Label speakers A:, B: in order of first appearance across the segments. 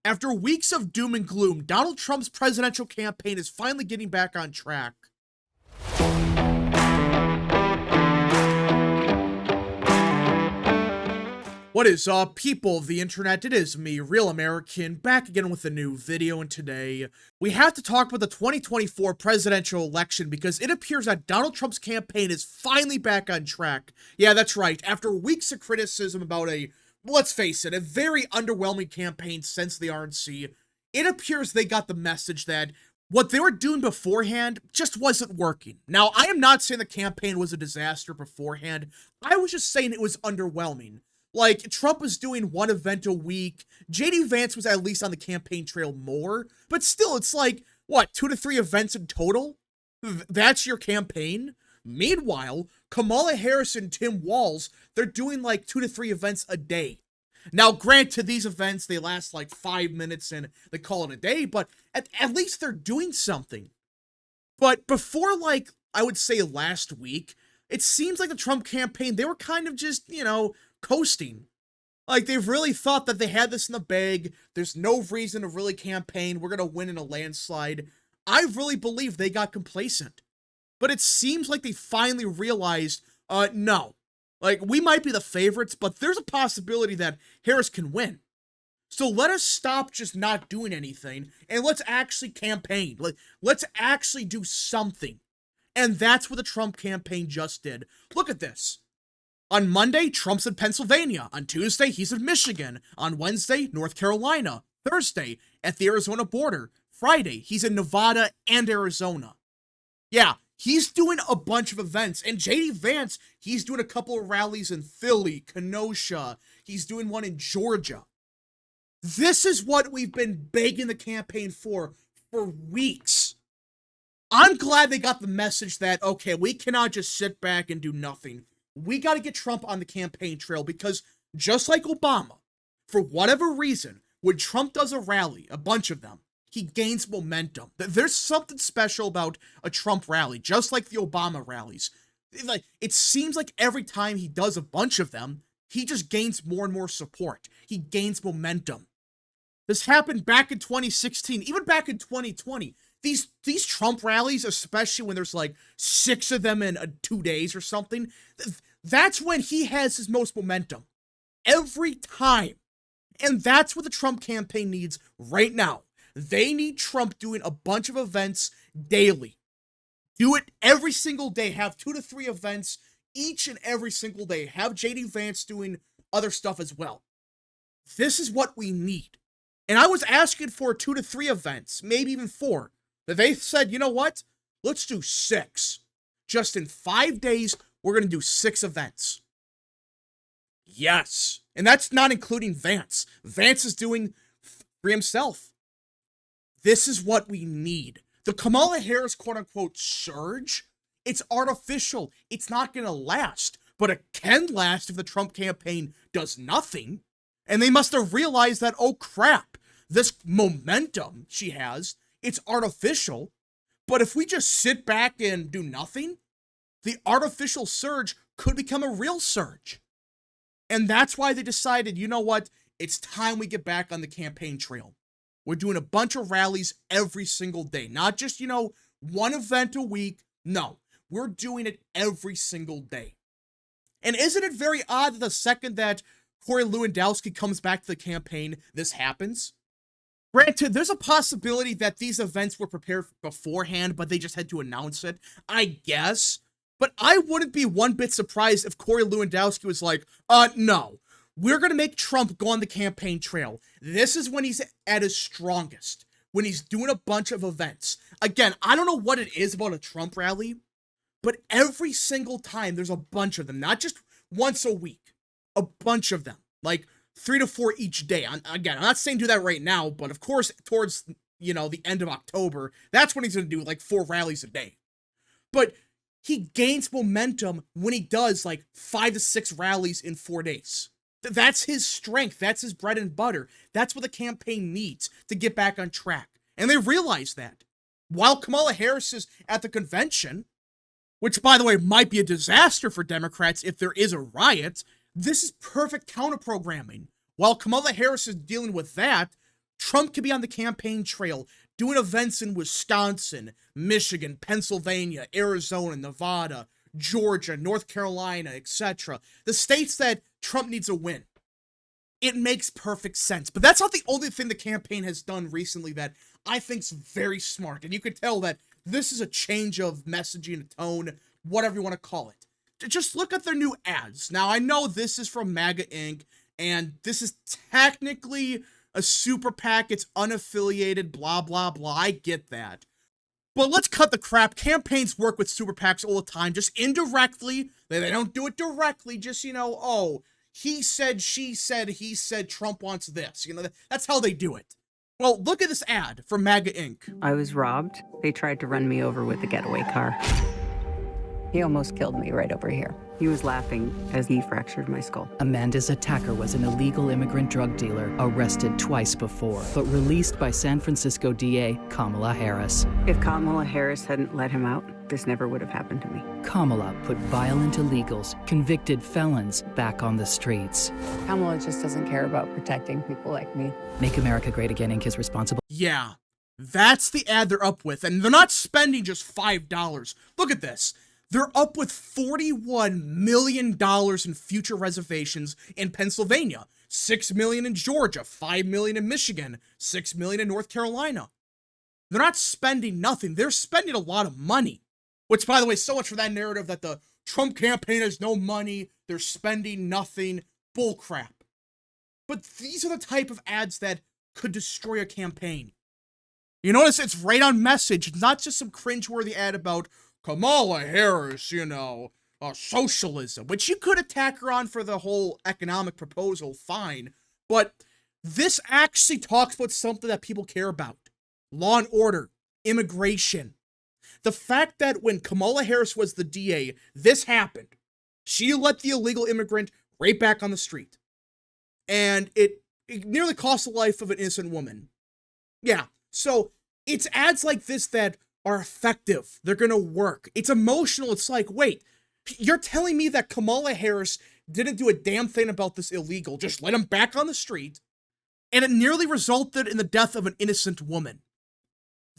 A: After weeks of doom and gloom, Donald Trump's presidential campaign is finally getting back on track. What is up, people of the internet? It is me, Real American, back again with a new video, and today we have to talk about the 2024 presidential election because it appears that Donald Trump's campaign is finally back on track. Yeah, that's right. After weeks of criticism about let's face it, a very underwhelming campaign since the RNC, it appears they got the message that what they were doing beforehand just wasn't working. Now, I am not saying the campaign was a disaster beforehand. I was just saying it was underwhelming. Like, Trump was doing one event a week. JD Vance was at least on the campaign trail more. But still, it's like, what, 2 to 3 events in total? That's your campaign? Meanwhile, Kamala Harris and Tim Walz, they're doing like 2 to 3 events a day. Now, granted, these events, they last like 5 minutes and they call it a day, but at least they're doing something. But before, like, I would say last week, it seems like the Trump campaign, they were kind of just, coasting. Like, they've really thought that they had this in the bag. There's no reason to really campaign. We're going to win in a landslide. I really believe they got complacent. But it seems like they finally realized, no. Like, we might be the favorites, but there's a possibility that Harris can win. So let us stop just not doing anything, and let's actually campaign. Let's actually do something. And that's what the Trump campaign just did. Look at this. On Monday, Trump's in Pennsylvania. On Tuesday, he's in Michigan. On Wednesday, North Carolina. Thursday, at the Arizona border. Friday, he's in Nevada and Arizona. Yeah, he's doing a bunch of events. And JD Vance, he's doing a couple of rallies in Philly, Kenosha. He's doing one in Georgia. This is what we've been begging the campaign for weeks. I'm glad they got the message that, okay, we cannot just sit back and do nothing. We got to get Trump on the campaign trail because just like Obama, for whatever reason, when Trump does a rally, a bunch of them, he gains momentum. There's something special about a Trump rally, just like the Obama rallies. It seems like every time he does a bunch of them, he just gains more and more support. He gains momentum. This happened back in 2016, even back in 2020. These Trump rallies, especially when there's like 6 of them in 2 days or something, that's when he has his most momentum. Every time. And that's what the Trump campaign needs right now. They need Trump doing a bunch of events daily. Do it every single day. Have 2 to 3 events each and every single day. Have JD Vance doing other stuff as well. This is what we need. And I was asking for 2 to 3 events, maybe even 4. But they said, you know what? Let's do 6. Just in 5 days, we're going to do 6 events. Yes. And that's not including Vance. Vance is doing for himself. This is what we need. The Kamala Harris quote-unquote surge, it's artificial. It's not going to last. But it can last if the Trump campaign does nothing. And they must have realized that, oh crap, this momentum she has, it's artificial. But if we just sit back and do nothing, the artificial surge could become a real surge. And that's why they decided, you know what? It's time we get back on the campaign trail. We're doing a bunch of rallies every single day. Not just, one event a week. No, we're doing it every single day. And isn't it very odd that the second that Corey Lewandowski comes back to the campaign, this happens? Granted, there's a possibility that these events were prepared beforehand, but they just had to announce it, I guess. But I wouldn't be one bit surprised if Corey Lewandowski was like, no, we're going to make Trump go on the campaign trail. This is when he's at his strongest, when he's doing a bunch of events. Again, I don't know what it is about a Trump rally, but every single time there's a bunch of them, not just once a week, a bunch of them, like 3 to 4 each day. Again, I'm not saying do that right now, but of course, towards, the end of October, that's when he's going to do like 4 rallies a day. But he gains momentum when he does like 5 to 6 rallies in 4 days. That's his strength. That's his bread and butter. That's what the campaign needs to get back on track. And they realize that. While Kamala Harris is at the convention, which, by the way, might be a disaster for Democrats if there is a riot, this is perfect counter-programming. While Kamala Harris is dealing with that, Trump could be on the campaign trail doing events in Wisconsin, Michigan, Pennsylvania, Arizona, Nevada, Georgia, North Carolina, etc. The states that Trump needs a win. It makes perfect sense. But that's not the only thing the campaign has done recently that I think's very smart. And you could tell that this is a change of messaging and tone, whatever you want to call it. Just look at their new ads. Now, I know this is from MAGA Inc., and this is technically a super PAC. It's unaffiliated, blah, blah, blah. I get that. But let's cut the crap. Campaigns work with super PACs all the time, just indirectly. They don't do it directly, just, oh, he said, she said, he said, Trump wants this. That's how they do it. Well, look at this ad from MAGA Inc.
B: I was robbed. They tried to run me over with a getaway car. He almost killed me right over here. He was laughing as he fractured my skull.
C: Amanda's attacker was an illegal immigrant drug dealer arrested twice before, but released by San Francisco DA Kamala Harris.
B: If Kamala Harris hadn't let him out, this never would have happened to me.
C: Kamala put violent illegals, convicted felons, back on the streets.
B: Kamala just doesn't care about protecting people like me.
C: Make America Great Again Inc. is responsible.
A: Yeah, that's the ad they're up with, and they're not spending just $5. Look at this. They're up with $41 million in future reservations in Pennsylvania, $6 million in Georgia, $5 million in Michigan, $6 million in North Carolina. They're not spending nothing. They're spending a lot of money. Which, by the way, so much for that narrative that the Trump campaign has no money, they're spending nothing. Bullcrap. But these are the type of ads that could destroy a campaign. You notice it's right on message. It's not just some cringeworthy ad about Kamala Harris, socialism, which you could attack her on for the whole economic proposal, fine. But this actually talks about something that people care about. Law and order, immigration. The fact that when Kamala Harris was the DA, this happened. She let the illegal immigrant right back on the street. And it nearly cost the life of an innocent woman. Yeah, so it's ads like this that are effective. They're gonna work. It's emotional. It's like, wait, you're telling me that Kamala Harris didn't do a damn thing about this illegal, just let him back on the street, and it nearly resulted in the death of an innocent woman.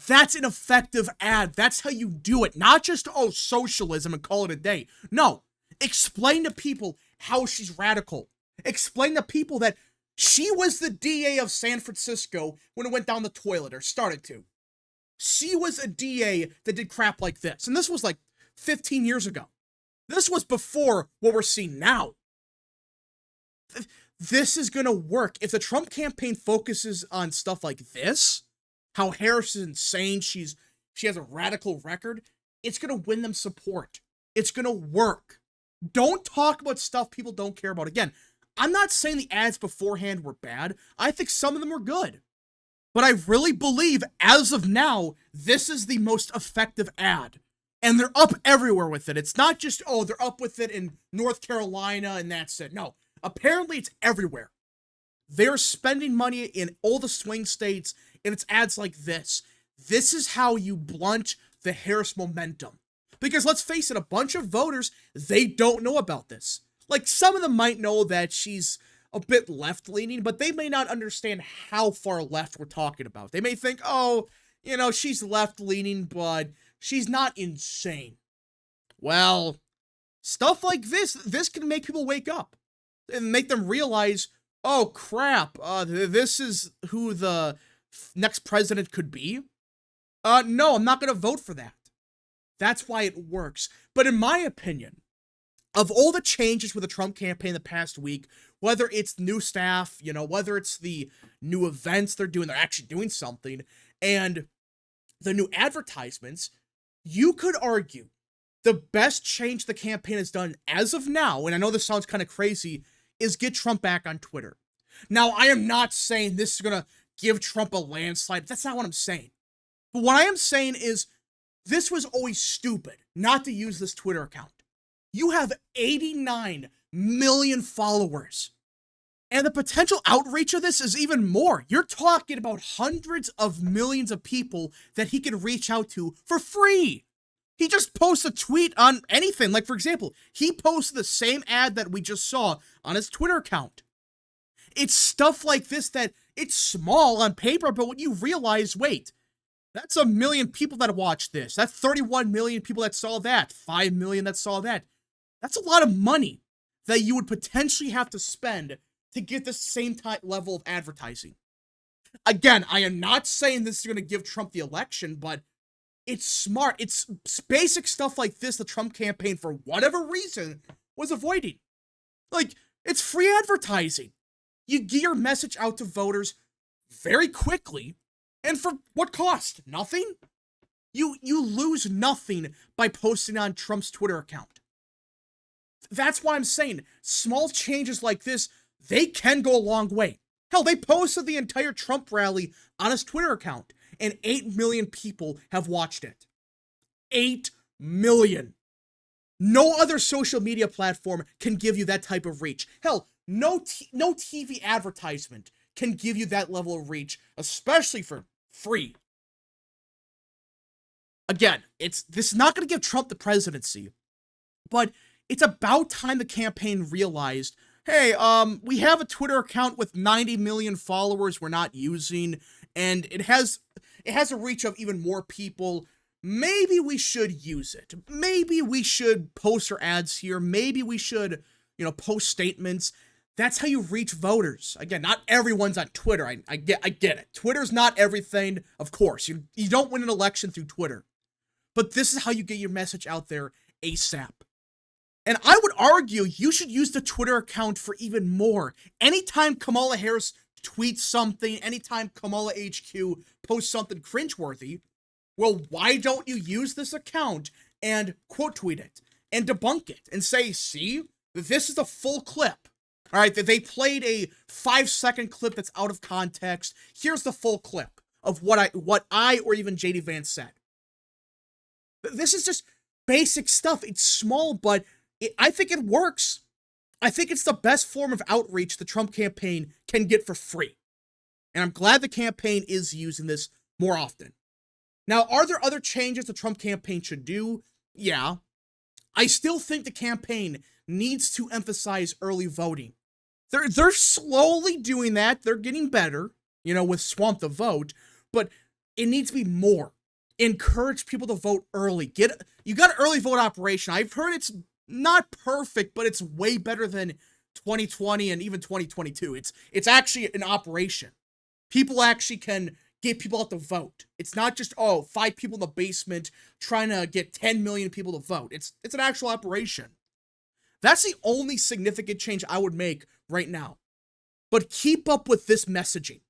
A: That's an effective ad. That's how you do it. Not just, socialism and call it a day. No, explain to people how she's radical. Explain to people that she was the DA of San Francisco when it went down the toilet, or started to. She was a DA that did crap like this. And this was like 15 years ago. This was before what we're seeing now. This is going to work. If the Trump campaign focuses on stuff like this, how Harris is insane, she has a radical record, it's going to win them support. It's going to work. Don't talk about stuff people don't care about. Again, I'm not saying the ads beforehand were bad. I think some of them were good. But I really believe, as of now, this is the most effective ad. And they're up everywhere with it. It's not just, they're up with it in North Carolina and that's it. No, apparently it's everywhere. They're spending money in all the swing states, and it's ads like this. This is how you blunt the Harris momentum. Because let's face it, a bunch of voters, they don't know about this. Like, some of them might know that she's a bit left-leaning, but they may not understand how far left we're talking about. They may think, she's left-leaning, but she's not insane. Well, stuff like this can make people wake up and make them realize, oh crap, this is who the next president could be. No, I'm not going to vote for that. That's why it works. But in my opinion, of all the changes with the Trump campaign the past week, whether it's new staff, whether it's the new events they're actually doing something, and the new advertisements, you could argue the best change the campaign has done as of now, and I know this sounds kind of crazy, is get Trump back on Twitter. Now, I am not saying this is going to give Trump a landslide. That's not what I'm saying. But what I am saying is this was always stupid not to use this Twitter account. You have 89 million followers. And the potential outreach of this is even more. You're talking about hundreds of millions of people that he can reach out to for free. He just posts a tweet on anything. Like, for example, he posted the same ad that we just saw on his Twitter account. It's stuff like this that It's small on paper, but when you realize, wait, that's 1 million people that watched this. That's 31 million people that saw that. 5 million that saw that. That's a lot of money that you would potentially have to spend to get the same level of advertising. Again, I am not saying this is going to give Trump the election, but it's smart. It's basic stuff like this the Trump campaign, for whatever reason, was avoiding. Like, it's free advertising. You get your message out to voters very quickly, and for what cost? Nothing? You lose nothing by posting on Trump's Twitter account. That's why I'm saying small changes like this, they can go a long way. Hell, they posted the entire Trump rally on his Twitter account, and 8 million people have watched it. 8 million. No other social media platform can give you that type of reach. Hell, no TV advertisement can give you that level of reach, especially for free. Again, this is not going to give Trump the presidency, but it's about time the campaign realized, hey, we have a Twitter account with 90 million followers we're not using, and it has a reach of even more people. Maybe we should use it. Maybe we should post our ads here. Maybe we should, post statements. That's how you reach voters. Again, not everyone's on Twitter. I get it. Twitter's not everything, of course. You don't win an election through Twitter. But this is how you get your message out there ASAP. And I would argue you should use the Twitter account for even more. Anytime Kamala Harris tweets something, anytime Kamala HQ posts something cringeworthy, well, why don't you use this account and quote tweet it and debunk it and say, see, this is a full clip. All right, that they played a 5-second clip that's out of context. Here's the full clip of what I or even JD Vance said. This is just basic stuff. It's small, but I think it works. I think it's the best form of outreach the Trump campaign can get for free. And I'm glad the campaign is using this more often. Now, are there other changes the Trump campaign should do? Yeah. I still think the campaign needs to emphasize early voting. They're slowly doing that. They're getting better, with Swamp the Vote, but it needs to be more. Encourage people to vote early. You got an early vote operation. I've heard it's not perfect, but it's way better than 2020 and even 2022. It's actually an operation. People actually can get people out to vote. It's not just, 5 people in the basement trying to get 10 million people to vote. It's an actual operation. That's the only significant change I would make right now. But keep up with this messaging.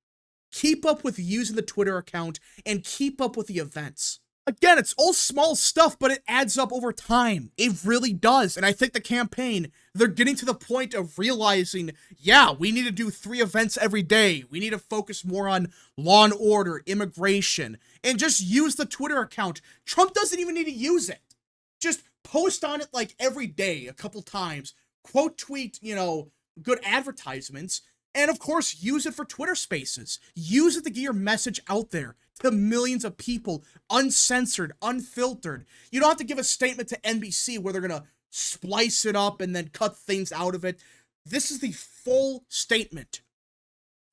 A: Keep up with using the Twitter account and keep up with the events. Again, it's all small stuff, but it adds up over time. It really does. And I think the campaign, they're getting to the point of realizing, yeah, we need to do 3 events every day. We need to focus more on law and order, immigration, and just use the Twitter account. Trump doesn't even need to use it. Just post on it like every day, a couple times. Quote tweet, good advertisements. And of course, use it for Twitter Spaces. Use it to get your message out there to millions of people, uncensored, unfiltered. You don't have to give a statement to NBC where they're going to splice it up and then cut things out of it. This is the full statement.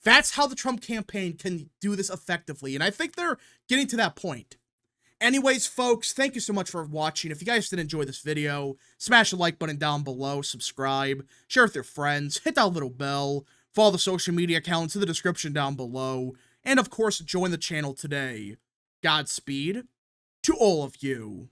A: That's how the Trump campaign can do this effectively. And I think they're getting to that point. Anyways, folks, thank you so much for watching. If you guys did enjoy this video, smash the like button down below, subscribe, share with your friends, hit that little bell, follow the social media accounts in the description down below, and of course, join the channel today. Godspeed to all of you.